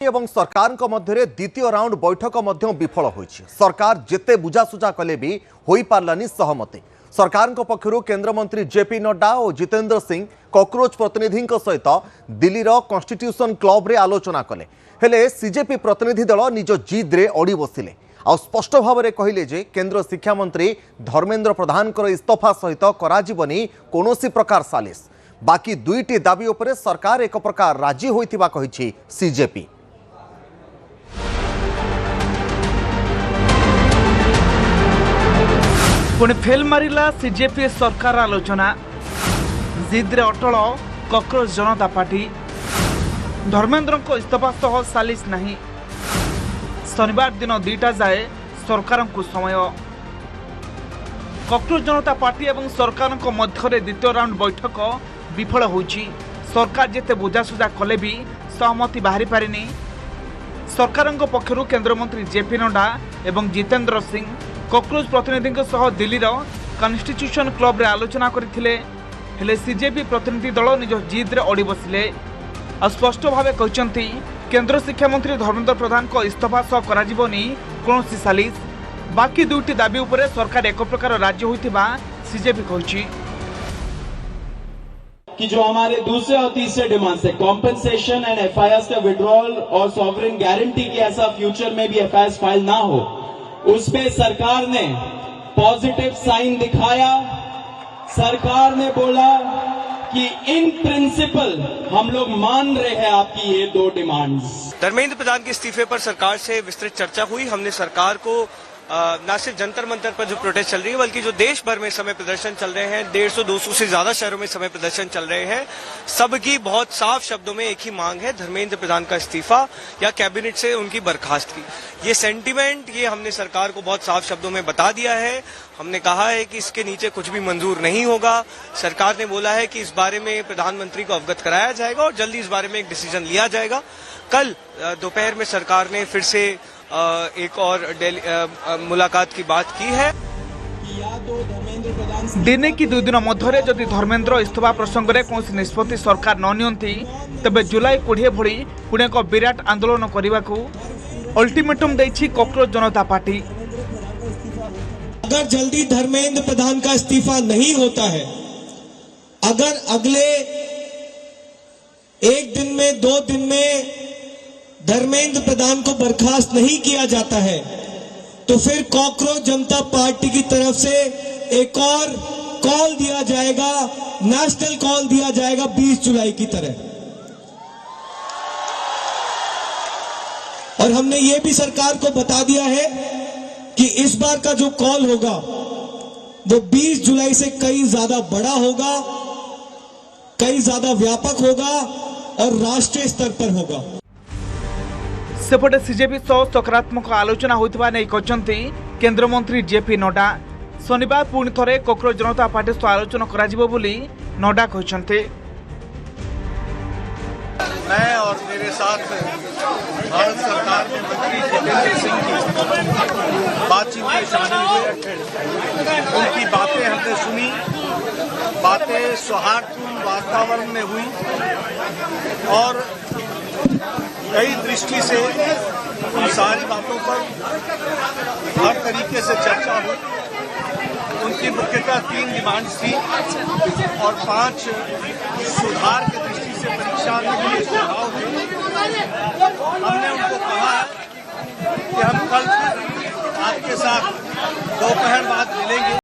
एवं सरकार मध्य द्वितीय राउंड बैठक विफल होइछि। सरकार जेते बुझासुझा कले भी होई पारलानी सहमति। सरकार पक्षर केंद्रमंत्री जेपी नड्डा और जितेंद्र सिंह कॉकरोच प्रतिनिधि सहित दिल्ली कॉन्स्टिट्यूशन क्लब रे आलोचना कले। हेले सीजेपी प्रतिनिधि दल निज जिद रे अड़ी बसिले आ स्पष्ट भाव में कहले जे केंद्र शिक्षा मंत्री धर्मेंद्र प्रधान इस्तफा सहित कराजिबनी कोनोसी प्रकार सालिस। बाकी दुईटी दाबी उपरे सरकार एक प्रकार राजी होइथिबा कहिछि सीजेपी। पुणे फेल मारिला सीजेपी सरकार आलोचना। जिद्रे अटल कॉकरोच जनता पार्टी। धर्मेंद्र को इस्तफा सह सालिस नहीं। शनिवार दिन 2टा जाए सरकार को समय। कॉकरोच जनता पार्टी एवं सरकार मध्य द्वितीय राउंड बैठक विफल होइछि। सरकार जेते बुझासुझा कले भी सहमति बाहरी पारिनी। सरकार पक्षर केंद्रमंत्री जेपी नड्डा एवं जितेंद्र सिंह कॉकरोच प्रतिनिधि सह दिल्ली कॉन्स्टिट्यूशन क्लब रे आलोचना करथिले। हेले सीजेपी प्रतिनिधि दल निज जिद रे अड़ी बसिले। स्पष्ट भाव कहते केंद्र शिक्षा मंत्री धर्मेंद्र प्रधान को इस्तफा सह कराजिबनी कोनोसी सालिस। बाकी दुईटी दाबी उपरे सरकार एक प्रकार राज्य होइतिबा सीजेपी कहिछि कि जो हमारे दूसरे और तीसरे डिमांड्स है कॉम्पेंसेशन एंड एफआईआर का विड्रॉल और सॉवरेन गारंटी की ऐसा फ्यूचर में भी एफआईआर फाइल ना हो, उस पे सरकार ने पॉजिटिव साइन दिखाया। सरकार ने बोला कि इन प्रिंसिपल हम लोग मान रहे हैं आपकी ये दो डिमांड्स। धर्मेंद्र प्रधान के इस्तीफे पर सरकार से विस्तृत चर्चा हुई। हमने सरकार को न सिर्फ जंतर मंतर पर जो प्रोटेस्ट चल रही है बल्कि जो देश भर में समय प्रदर्शन चल रहे हैं, 150-200 से ज्यादा शहरों में समय प्रदर्शन चल रहे हैं, सबकी बहुत साफ शब्दों में एक ही मांग है, धर्मेंद्र प्रधान का इस्तीफा या कैबिनेट से उनकी बर्खास्तगी। ये सेंटीमेंट ये हमने सरकार को बहुत साफ शब्दों में बता दिया है। हमने कहा है कि इसके नीचे कुछ भी मंजूर नहीं होगा। सरकार ने बोला है कि इस बारे में प्रधानमंत्री को अवगत कराया जाएगा और जल्दी इस बारे में एक डिसीजन लिया जाएगा। कल दोपहर में सरकार ने फिर से एक और मुलाकात की बात की है। दिने की 2 दिन मध्य जदि धर्मेंद्र इस्तफा प्रसंग में कौन निष्पत्ति सरकार न नियंती तेबे जुलाई 20 भली पुणे को विराट आंदोलन करने को अल्टीमेटम देछि कॉकरोच जनता पार्टी। अगर जल्दी धर्मेंद्र प्रधान का इस्तीफा नहीं होता है, अगर अगले 1 दिन में 2 दिन में धर्मेंद्र प्रधान को बर्खास्त नहीं किया जाता है, तो फिर कॉकरोच जनता पार्टी की तरफ से एक और कॉल दिया जाएगा, नेशनल कॉल दिया जाएगा 20 जुलाई की तरह। और हमने ये भी सरकार को बता दिया है कि इस बार का जो कॉल होगा वो 20 जुलाई से कई ज्यादा बड़ा होगा, कई ज्यादा व्यापक होगा और राष्ट्रीय स्तर पर होगा। सेपटे सीजेपी सह सकारात्मक आलोचना होता नहीं कहते केंद्रमंत्री जेपी नड्डा। शनिवार पुणी थे कॉकरोच जनता पार्टी सह आलोचना करा बोली नड्डा कहते। मैं और मेरे साथ भारत सरकार के मंत्री जितेंद्र सिंह की बातचीत में शामिल हुए। उनकी बातें हमने सुनी। बातें सौहार्दपूर्ण वातावरण में हुई और कई दृष्टि से उन सारी बातों पर हर तरीके से चर्चा हुई। उनकी मुख्यतः 3 डिमांड्स थी और 5 सुधार की दृष्टि से परीक्षा के लिए सुझाव थे। हमने उनको कहा कि हम कल आपके साथ दोपहर बाद मिलेंगे।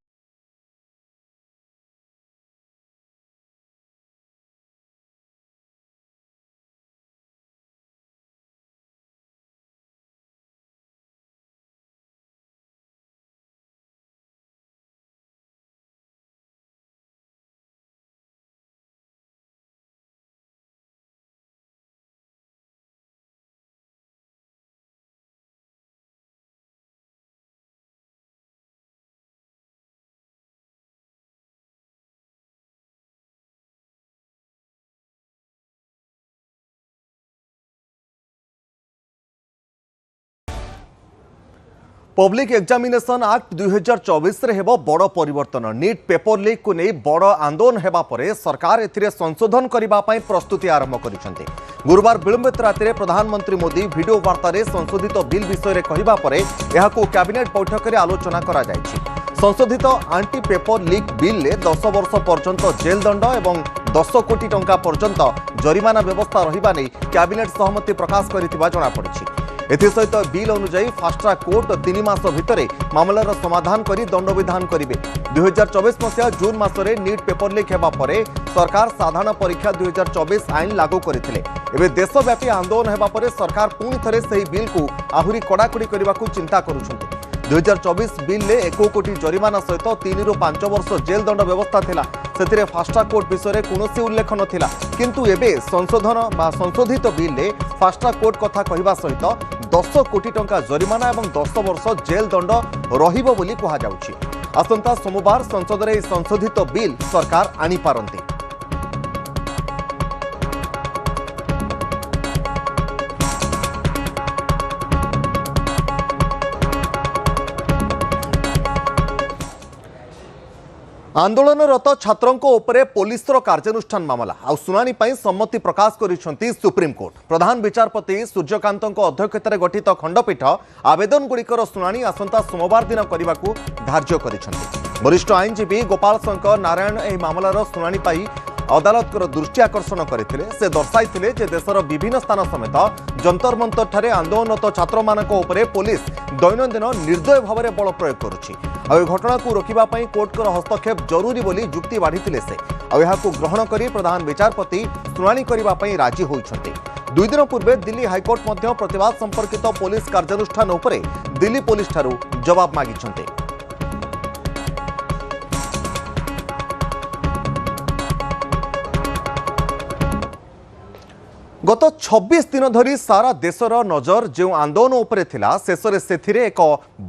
पब्लिक एग्जामिनेशन एक्ट 2024 रे हेबो बड़ परिवर्तन। नीट पेपर लीक को नहीं बड़ आंदोलन हेबा परे सरकार एथिरे संशोधन करिबा पई प्रस्तुति आरंभ करिसेंते। गुरुवार विलंबित राति प्रधानमंत्री मोदी वीडियो वार्ता रे संशोधित बिल विषय रे कहिबा परे एहाकू कैबिनेट बैठक रे आलोचना करा जायछि। संशोधित आंटी पेपर लीक बिल ले 10 वर्ष पर्यंत जेल दंड एवं 10 कोटी टंका पर्यंत जरिमाना व्यवस्था रहिबा नै कैबिनेट सहमति प्रकाश करिथिबा जणा पड़िछि। एसहित बिल अनुजाई फास्ट ट्रैक कोर्ट 3 मास भितर मामलार समाधान करी दंड विधान करेंगे। 2024 मसीहा जून मासरे नीट पेपर लीक हेबा परे सरकार साधारण परीक्षा 2024 आईन लागू करथिले। एबे देशव्यापी आंदोलन हेबा परे सरकार पुणी थरे सही बिल को आहुरी कड़ाकड़ी करने को चिंता करुछन्ते। 2024 बिल ले 1 कोटी जरिमाना सहित 3 ରୁ 5 वर्ष जेल दंड व्यवस्था थिला। सेतिरे फास्ट ट्रैक कोर्ट विषय कौनसी उल्लेख नथिला, किंतु एबे संशोधन बा संशोधित बिल ले फास्ट ट्रैक कोर्ट कथा कहिबा सहित 10 कोटी टंका जरिमाना एवं 10 वर्ष जेल दंड रहिबो बोली कहा जाउछि। आसंता सोमवार संसद रे संशोधित बिल सरकार आनी पारंती। आंदोलनरत छात्रों उपरे पुलिसर कार्यानुष्ठान मामला आ सुनानी पई सम्मति प्रकाश करिसेंती सुप्रीम कोर्ट। प्रधान विचारपति सूर्यकांत अध्यक्षतार गठित खंडपीठ आवेदन गुड़िकर सुनानी आसंता सोमवार दिन करने को धार्य करिसेंती। वरिष्ठ आईनजीवी गोपाल शंकर नारायण एही मामलार सुनानी पई अदालत दृष्टि आकर्षण करथिले। से दर्शाइथिले जे देशर विभिन्न स्थान समेत जंतर मंतर ठारे आंदोलनरत छात्र मानक उपरे पुलिस दैनंदिन निर्दय भाव में बल प्रयोग करुछि। आ घटना को रोकिबा पई कोर्टर हस्तक्षेप जरूरी बोली जुक्ति बाढ़ीथिले से को ग्रहण करी प्रधान विचारपति सुनानी करिबा पई राजी होइछन्ते। 2 दिन पूर्वे दिल्ली हाईकोर्ट मध्य प्रतिवाद संपर्कित पुलिस कार्यानुष्ठान उपरे दिल्ली पुलिस ठारू जवाब मागिछन्ते। गत 26 दिन धरी सारा देशर नजर जो आंदोलन उपरे थिला शेषरे सेथिरे एक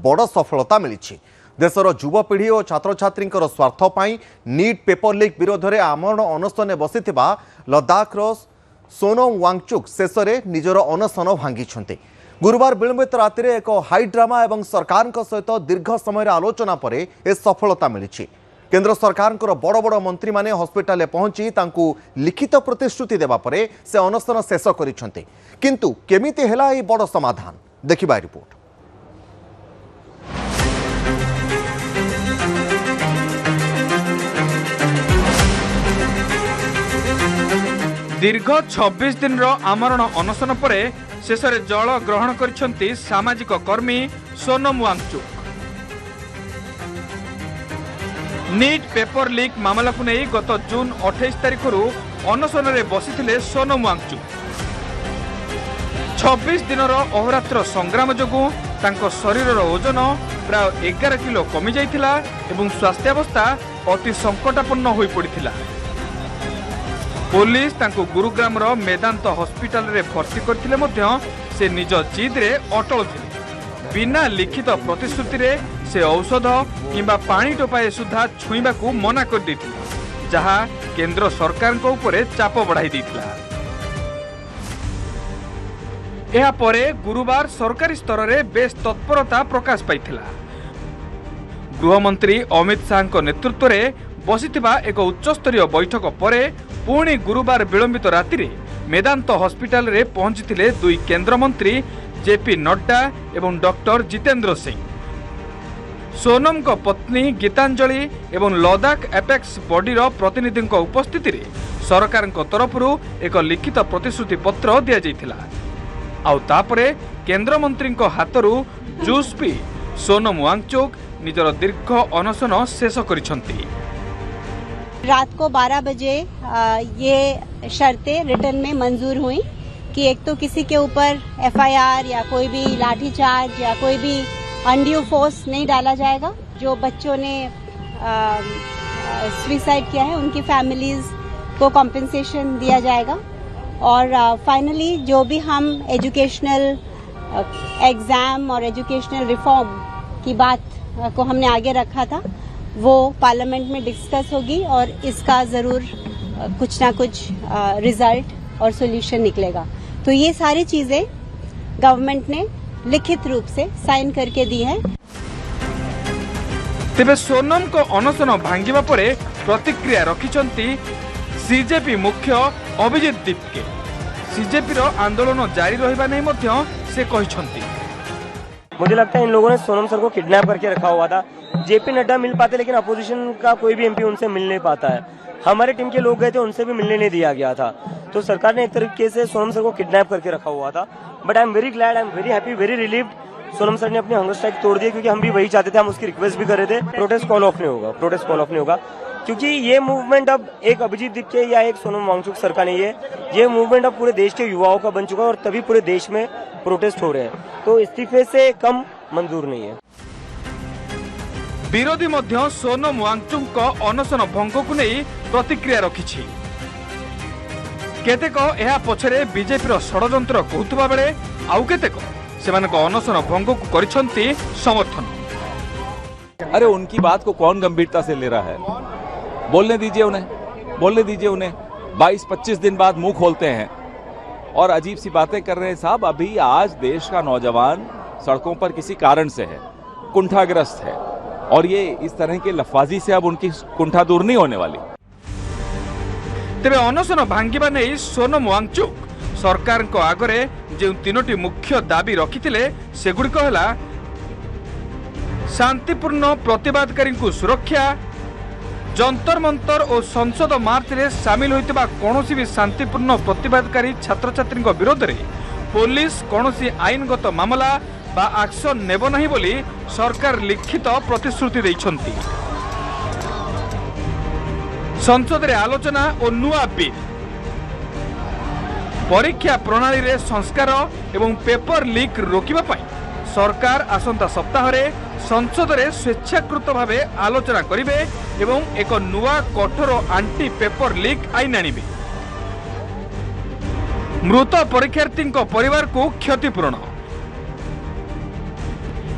बड़ सफलता मिली। देशर युवपीढ़ी और छात्र छात्री स्वार्थ पाई नीट पेपर लीक विरोध में आमरण अनशन बसिथिबा लद्दाखर सोनम वांगचुक शेषरे निजर अनशन भांगी। गुरुवार विलंबित राति एक हाई ड्रामा और सरकार सहित दीर्घ समय आलोचना पर ए सफलता मिली। केंद्र सरकार बड़ बड़ मंत्री माने हॉस्पिटल पहुंची तांकू लिखित प्रतिश्रुति देवा परे से अनशन शेष करिसेंते। किंतु केमिति हेला ए बड़ समाधान देखिबा रिपोर्ट। दीर्घ 26 दिन आमरण अनशन परे शेषरे जल ग्रहण करिसेंती सामाजिक कर्मी Sonam Wangchuk. NEET paper leak मामला को नहीं गत जून 28 तारिख अनशन में बसी सोनम वांगचुक। 26 दिन अहोरात्र संग्राम जोगु तांको शरीरर ओजन प्राय 11 किलो कमी जाइथिला एवं स्वास्थ्यावस्था अति संकटापन्न होई पड़िथिला। पुलिस तांको गुरुग्राम मेदांत हॉस्पिटल रे भर्ती करथिले मध्य से निज जिद रे अटल थिले। बिना लिखित प्रतिश्रुति रे से औषध किंबा पानी टोपाए सुधा छुईबा को मना कर देथिले, जहा केंद्र सरकार को ऊपर चाप बढ़ाई देथिला। एहा परे गुरुवार सरकारी स्तर रे बेस तत्परता प्रकाश पाइथिला। गृहमंत्री अमित शाह नेतृत्व रे बसिथिबा एक उच्चस्तरीय बैठक परे पुणी गुरुवार विलंबित राति रे मेदांत हॉस्पिटल रे पहुंचीथिले 2 केंद्र मंत्री जेपी नड्डा एवं डॉक्टर जितेंद्र सिंह। सोनम को पत्नी गीतांजलि एवं लद्दाख एपेक्स बॉडीर प्रतिनिधि उपस्थिति रे सरकार तरफरु एक लिखित प्रतिश्रुति पत्र दिया जाइथिला। आउ तापरे केंद्र मंत्री हाथरू जूस पी सोनम वांगचुक निजर दीर्घ अनशन शेष करिसेंती। रात को 12 बजे ये शर्तें रिटर्न में मंजूर हुई कि एक तो किसी के ऊपर एफआईआर या कोई भी लाठीचार्ज या कोई भी अनड्यू फोर्स नहीं डाला जाएगा। जो बच्चों ने सुसाइड किया है उनकी फैमिलीज को कॉम्पेंसेशन दिया जाएगा। और फाइनली जो भी हम एजुकेशनल एग्ज़ाम और एजुकेशनल रिफॉर्म की बात को हमने आगे रखा था वो पार्लियामेंट में डिस्कस होगी और इसका ज़रूर कुछ ना कुछ रिजल्ट और सॉल्यूशन निकलेगा। तो ये सारी चीज़ें गवर्नमेंट ने लिखित रूप से साइन करके दी है। तेबे सोनम को अनशन भांगिबा परे प्रतिक्रिया रखिछंती सीजेपी मुख्य अभिजीत दीपके। सीजेपी रो आंदोलन जारी रहिबा नै मध्य से कहिछंती। मुझे लगता है इन लोगों ने सोनम सर को किडनैप करके रखा हुआ था। जेपी नड्डा मिल पाते लेकिन अपोजिशन का कोई भी एमपी उनसे मिल नहीं पाता है। हमारे टीम के लोग गए थे, उनसे भी मिलने नहीं दिया गया था। तो सरकार ने एक तरीके से सोनम सर को किडनैप करके रखा हुआ था। But I am very glad, I am very happy, very relieved. Sonam sir ने अपनी हंगर स्ट्राइक तोड़ दिया क्योंकि हम भी वही चाहते थे, हम उसकी रिक्वेस्ट भी कर रहे थे। प्रोटेस्ट कॉल ऑफ नहीं होगा, प्रोटेस्ट कॉल ऑफ नहीं होगा क्योंकि ये मूवमेंट अब एक अभिजीत दीपके या एक सोनम वांगचुक सर का नहीं है। ये मूवमेंट अब पूरे देश के युवाओं का बन चुका है और तभी पूरे देश में प्रोटेस्ट हो रहे हैं। तो इस्तीफे से कम मंजूर नहीं है। विरोधी मध्य सोनम वांगचुक को अनशन भंग को नहीं प्रतिक्रिया रखिछि। केतेक एहा पछरे बीजेपी रो षडयंत्र कहउतबा बेले आउ केतेक सेमानक अनशन भंग को करिसंती समर्थन। अरे उनकी बात को कौन गंभीरता से ले रहा है? बोलने दीजिए उन्हें, बोलने दीजिए उन्हें। 22-25 दिन बाद मुंह खोलते हैं और अजीब सी बातें कर रहे हैं। साहब, अभी आज देश का नौजवान सड़कों पर किसी कारण से है, कुंठाग्रस्त है, और ये इस तरह की लफाजी से अब उनकी कुंठा दूर नहीं होने वाली। तेबे अनशन भांगिबा नै सोनम वांगचुक सरकार को आगरे जे तीनोटी मुख्य दाबी रखिथिले सेगुड़िक होला शांतिपूर्ण प्रतिवादकारी को सुरक्षा, जंतर मंतर और संसद मार्च रे शामिल होइतबा कोनोसी भी शांतिपूर्ण प्रतिवादकारी छात्र छात्री विरोध में पुलिस कोनोसी आईनगत मामला बा एक्शन नेब नहीं बोली सरकार लिखित प्रतिश्रुति दैछंती। संसद रे आलोचना और नुआ बिल, परीक्षा प्रणाली रे संस्कार एवं पेपर लीक रोकिबा पाई सरकार आसंता सप्ताह रे संसद रे स्वेच्छाकृत भावे आलोचना करिवे एवं एक नुआ कठोर आंटी पेपर लीक आईन आनिबे। मृत परीक्षार्थी परिवार को क्षतिपूरण,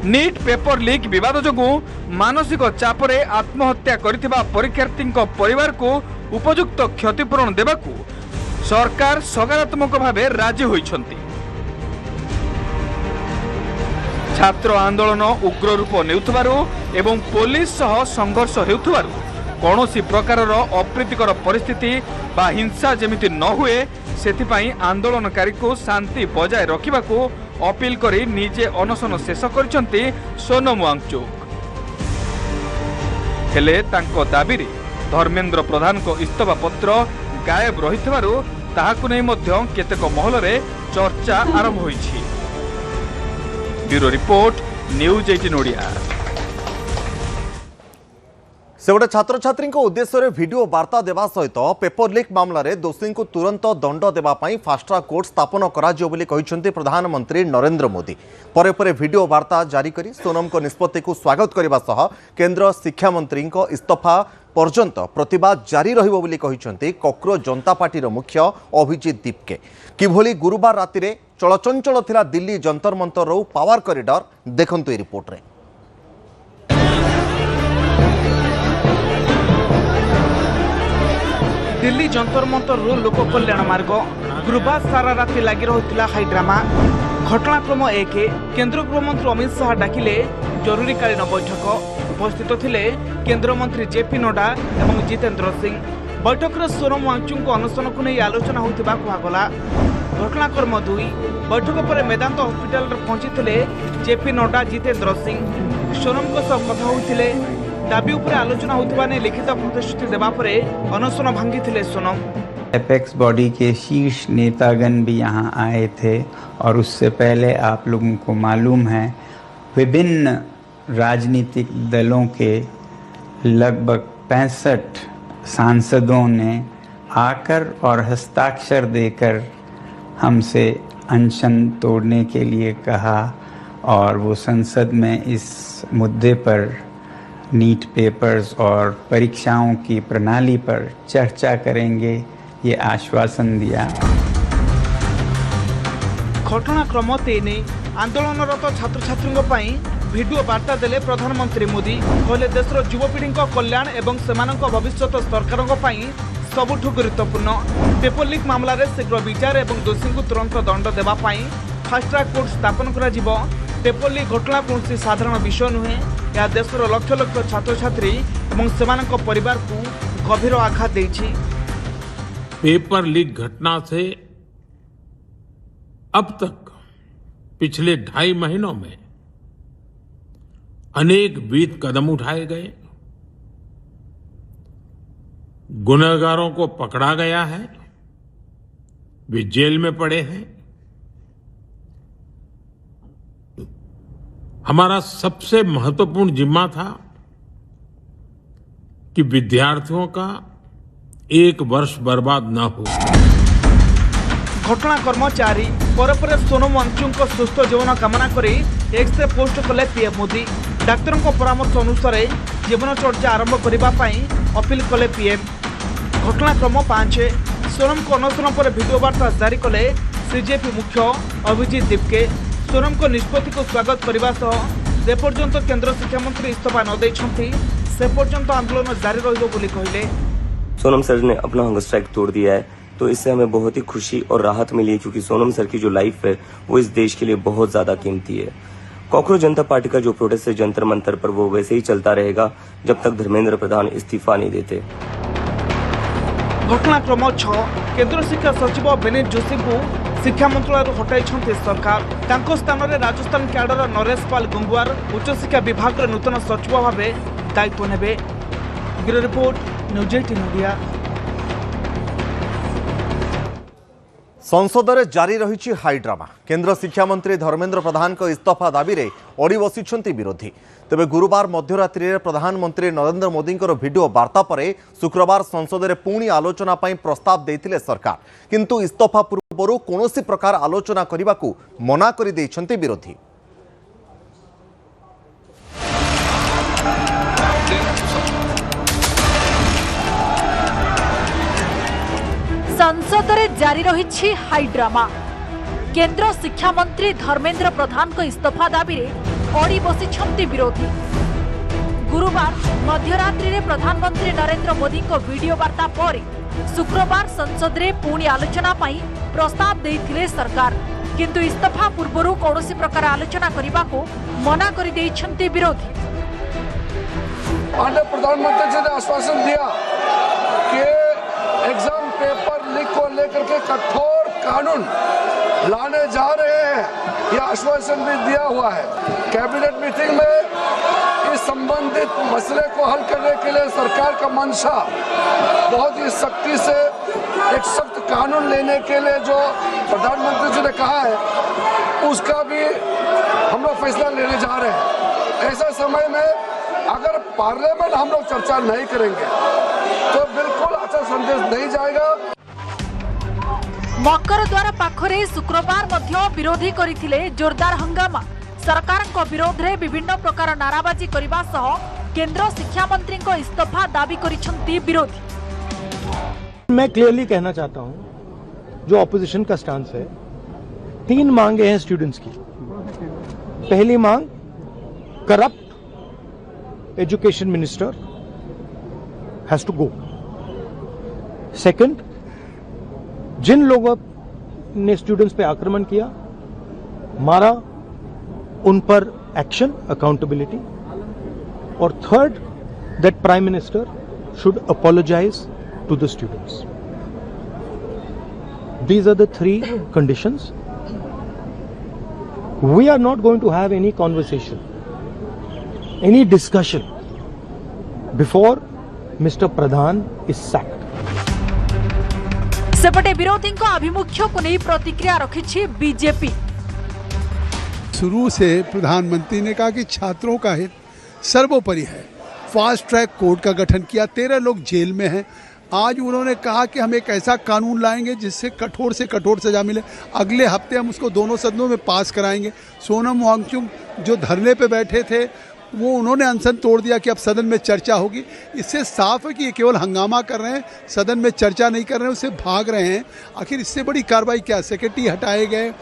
नीट पेपर लीक विवाद जोगु मानसिक चापरे आत्महत्या करिथिबा परीक्षार्थी परिवार को उपयुक्त क्षतिपूरण देबाकू सरकार सकारात्मक भावे राजी होइछंती। छात्र आंदोलन उग्र रूप नेउथबारु एवं पुलिस सह संघर्ष हेउथबारु कौनसी प्रकारर अप्रीतिकर परिस्थिति बा हिंसा जेमिति न हुए सेथिपाई आंदोलनकारी को शांति बजाय रखिबाकू अपील करी निजे अनशन शेष करिसंती सोनम वांगचुक। हेले तांको दाबी रे धर्मेंद्र प्रधान को इस्तफा पत्र गायब रहिथबारु ताहाकु नै मध्य केतेक महल रे चर्चा आरंभ होईछि। Bureau report, news 18 Odia. से गोटे छात्र छात्री उद्देश्य वीडियो वार्ता देवा सहित पेपर लीक मामला रे दोषी को तुरंत दंड देवाई फास्ट ट्रैक कोर्ट स्थापन कर प्रधानमंत्री नरेंद्र मोदी। परे परे वीडियो वार्ता जारी करी सोनम को निष्पत्ति को स्वागत करने सह केंद्र शिक्षा मंत्री इस्तफा पर्यंत प्रतिवाद जारी रही कॉकरोच जनता पार्टी मुख्य अभिजीत दीपके। किभली गुरुवार राति रे चलचंचल थिला दिल्ली जंतर मंतर पावर कॉरिडोर देखंतु ए रिपोर्ट रे। दिल्ली जंतर मंतर लोक कल्याण मार्ग गुरुवार सारा राति लगी रही हाईड्रामा। घटनाक्रम 1 केंद्र गृहमंत्री अमित शाह डाकिले जरूरीकालीन बैठक। उपस्थित थिले केंद्र मंत्री जेपी नड्डा एवं जितेंद्र सिंह। बैठक में सोनम वांगचुक अनशन को नहीं आलोचना होता कहगला। घटनाक्रम 2 बैठक पर मेदांत हॉस्पिटल पहुंची जेपी नड्डा जितेंद्र सिंह सोनम को सब कथा होते दाबी उपर आलोचना होता ने लिखित प्रतिश्रुति देवा परे अनशन भांगी थिले सोनम। एपेक्स बॉडी के शीर्ष नेतागण भी यहाँ आए थे और उससे पहले आप लोगों को मालूम है विभिन्न राजनीतिक दलों के लगभग 65 सांसदों ने आकर और हस्ताक्षर देकर हमसे अनशन तोड़ने के लिए कहा और वो संसद में इस मुद्दे पर नीट पेपर्स और परीक्षाओं की प्रणाली पर चर्चा करेंगे ये आश्वासन दिया। घटनाक्रम 3 आंदोलनरत छात्र छात्री वीडियो वार्ता देले प्रधानमंत्री मोदी कहले देशर युवपीढ़ी कल्याण एवं सेमानक भविष्यत सरकार सबुठु गुरुत्वपूर्ण। पेपर लीक मामला रे शीघ्र विचार एवं दोषी को तुरंत दंड देवा फास्ट ट्रैक कोर्ट स्थापन करा। पेपर लीक घटना कौन साधारण विषय नुहे। यह देशर लक्ष लक्ष छात्र छात्री और सेमानक परिवार को गभीर आघात देछि। पेपर लीक घटना से अब तक पिछले 2.5 महीनों में अनेक विध कदम उठाए गए, गुनहगारों को पकड़ा गया है, वे जेल में पड़े हैं। हमारा सबसे महत्वपूर्ण जिम्मा था कि विद्यार्थियों का 1 वर्ष बर्बाद न हो। घटना कर्मचारी पर सोनम वांगचुक सुस्थ जीवन कामना करी एक्स रे पोस्ट कले पीएम मोदी। डाक्तरों को परामर्श अनुसार जीवनचर्या आरंभ करने अपील कले पीएम। घटनाक्रम 5 सोनम को अनशन पर भिडियो वार्ता जारी कले सीजेपी मुख्य अभिजीत दीपके। सोनम को निष्पत्ति को स्वागत करने सह जेपर्यंत केंद्र शिक्षा मंत्री इस्तीफा न देछंती से पर्यंत आंदोलन जारी रहिबो बोली कहले। सोनम सर ने अपना हंगर स्ट्राइक तोड़ दिया है, तो इससे हमें बहुत ही खुशी और राहत मिली है, क्योंकि सोनम सर की जो लाइफ है वो इस देश के लिए बहुत ज्यादा कीमती है। कॉकरोच जनता पार्टी का जो प्रोटेस्ट है जंतर मंतर पर, वो वैसे ही चलता रहेगा जब तक धर्मेंद्र प्रधान इस्तीफा नहीं देते। घटनाक्रम 6 केंद्र शिक्षा सचिव बेनित जोशी को शिक्षा मंत्रालय हटाई सरकार। तांको स्थान में राजस्थान कैडर नरेश पाल गंगवार उच्च शिक्षा विभाग नूतन सचिव भाव दायित्व नेबे। Bureau report news 18 India. संसद में जारी रही हाईड्रामा। केंद्र शिक्षा मंत्री धर्मेंद्र प्रधान को इस्तीफा दाबी रे अड़ी बसिछंती विरोधी। तेबे गुरुवार मध्यरात्रि रे प्रधानमंत्री नरेंद्र मोदी वीडियो वार्ता पर शुक्रवार संसद में पुणी आलोचना पई प्रस्ताव देथिले सरकार, किंतु इस्तीफा पूर्व कौनसी प्रकार आलोचना करने को मना कर देइछंती विरोधी। संसद में जारी रही हाईड्रामा। केंद्र शिक्षा मंत्री धर्मेंद्र प्रधान को इस्तीफा दाबी रे अड़ी बसिछंती विरोधी। गुरुवार मध्यरात्रि रे प्रधानमंत्री नरेंद्र मोदी को वीडियो वार्ता पर शुक्रवार संसद रे पुणी आलोचना पई प्रस्ताव देइथिले सरकार, किंतु इस्तीफा पूर्व कौनसी प्रकार आलोचना करने को मना कर देइछंती विरोधी। माननीय प्रधानमंत्री जी ने आश्वासन दिया कि एग्जाम पेपर लीक को लेकर के कठोर कानून लाने जा रहे हैं, यह आश्वासन भी दिया हुआ है। कैबिनेट मीटिंग में इस संबंधित मसले को हल करने के लिए सरकार का मंशा बहुत ही सख्ती से एक सख्त कानून लेने के लिए जो प्रधानमंत्री जी ने कहा है, उसका भी हम लोग फैसला लेने जा रहे हैं। ऐसे समय में अगर पार्लियामेंट हम लोग चर्चा नहीं करेंगे तो बिल्कुल अच्छा संदेश नहीं जाएगा। मकर द्वार पाखरे शुक्रवार मध्य विरोधी करथिले जोरदार हंगामा। सरकार को विरोध रे विभिन्न प्रकार नाराबाजी करबा सह केंद्र शिक्षा मंत्री को इस्तीफा दाबी करिसंती विरोधी। मैं क्लियरली कहना चाहता हूं, जो ऑपोजिशन का स्टांस है, 3 मांगे हैं स्टूडेंट्स की। पहली मांग, corrupt education minister has to go. Second, जिन लोगों ने स्टूडेंट्स पे आक्रमण किया, मारा, उन पर एक्शन, अकाउंटेबिलिटी। और third, that prime minister should apologise to the students. These are the 3 conditions. We are not going to have any conversation, any discussion before Mr. Pradhan is sacked. सेपटे विरोधी आभिमुख्य को नहीं प्रतिक्रिया रखी बीजेपी। शुरू से प्रधानमंत्री ने कहा कि छात्रों का हित सर्वोपरि है। फास्ट ट्रैक कोर्ट का गठन किया, 13 लोग जेल में हैं। आज उन्होंने कहा कि हम एक ऐसा कानून लाएंगे जिससे कठोर से कठोर सजा मिले। अगले हफ्ते हम उसको दोनों सदनों में पास कराएंगे। सोनम वांगचुक जो धरने पे बैठे थे, वो उन्होंने अनशन तोड़ दिया कि अब सदन में चर्चा होगी। इससे साफ है कि ये केवल हंगामा कर रहे हैं, सदन में चर्चा नहीं कर रहे हैं, उससे भाग रहे हैं। आखिर इससे बड़ी कार्रवाई क्या? सेक्रेटरी हटाए गए।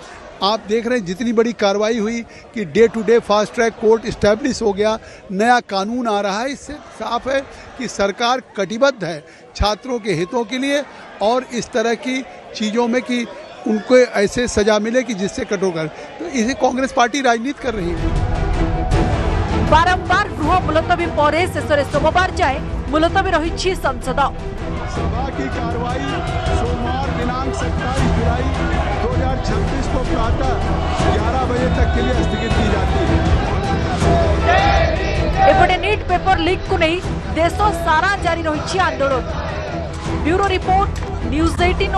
आप देख रहे हैं जितनी बड़ी कार्रवाई हुई कि day to day fast track court establish हो गया, नया कानून आ रहा है। इससे साफ है कि सरकार कटिबद्ध है छात्रों के हितों के लिए और इस तरह की चीज़ों में कि उनको ऐसे सजा मिले कि जिससे कठोर कर। तो इसे कांग्रेस पार्टी राजनीति कर रही है। बारंबार गृह मुलतवी पर शेष सोमवार जाए मुलतवी रही संसद। सभा की कार्रवाई सोमवार दिनांक 27 जुलाई 2026 को प्रातः 11 बजे तक के लिए स्थगित की जाती है। एपटे नीट पेपर लीक को नहीं देश सारा जारी रही आंदोलन। Bureau report, news 18।